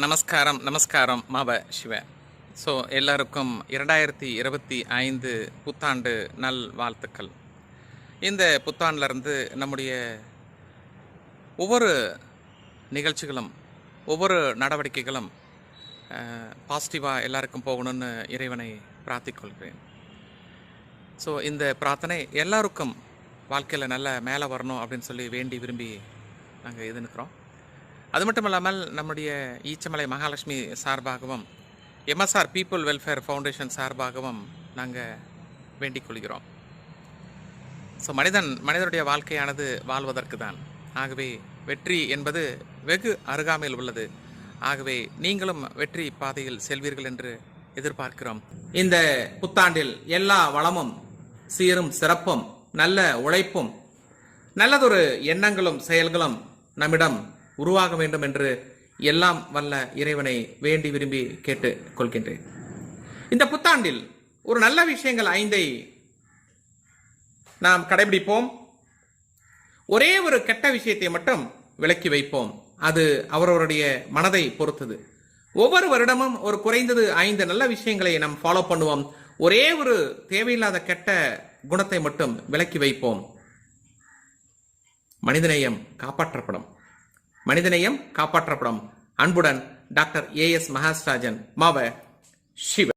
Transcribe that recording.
நமஸ்காரம் மாப சிவ. ஸோ எல்லாருக்கும் 2025 புத்தாண்டு நல் வாழ்த்துக்கள். இந்த புத்தாண்டிலிருந்து நம்முடைய ஒவ்வொரு நிகழ்ச்சிகளும் ஒவ்வொரு நடவடிக்கைகளும் பாசிட்டிவாக எல்லாருக்கும் போகணும்னு இறைவனை பிரார்த்திக்கொள்கிறேன். ஸோ இந்த பிரார்த்தனை எல்லாருக்கும் வாழ்க்கையில் நல்ல மேலே வரணும் அப்படின்னு சொல்லி வேண்டி விரும்பி நாங்கள் எதிர்க்கிறோம். அது மட்டும் இல்லாமல் நம்முடைய ஈச்சமலை மகாலட்சுமி சார்பாகவும் எம்எஸ்ஆர் பீப்புள் வெல்ஃபேர் ஃபவுண்டேஷன் சார்பாகவும் நாங்கள் வேண்டிக் கொள்கிறோம். ஸோ மனிதனுடைய வாழ்க்கையானது வாழ்வதற்கு தான். ஆகவே வெற்றி என்பது வெகு அருகாமையில் உள்ளது. ஆகவே நீங்களும் வெற்றி பாதையில் செல்வீர்கள் என்று எதிர்பார்க்கிறோம். இந்த புத்தாண்டில் எல்லா வளமும் சீரும் சிறப்பும் நல்ல உழைப்பும் நல்லதொரு எண்ணங்களும் செயல்களும் நம்மிடம் உருவாக வேண்டும் என்று எல்லாம் வல்ல இறைவனை வேண்டி விரும்பி கேட்டுக் கொள்கின்றேன். இந்த புத்தாண்டில் ஒரு நல்ல விஷயங்கள் 5 நாம் கடைபிடிப்போம். ஒரே ஒரு கெட்ட விஷயத்தை மட்டும் விலக்கி வைப்போம். அது அவரவருடைய மனதை பொறுத்தது. ஒவ்வொரு வருடமும் ஒரு குறைந்தது 5 நல்ல விஷயங்களை நாம் ஃபாலோ பண்ணுவோம். ஒரே ஒரு தேவையில்லாத கெட்ட குணத்தை மட்டும் விலக்கி வைப்போம். மனிதநேயம் காப்பாற்றப்படும். மனிதநேயம் காப்பாற்றப்படும். அன்புடன் டாக்டர் AS மகாஸ்ராஜன் மாவ சிவ.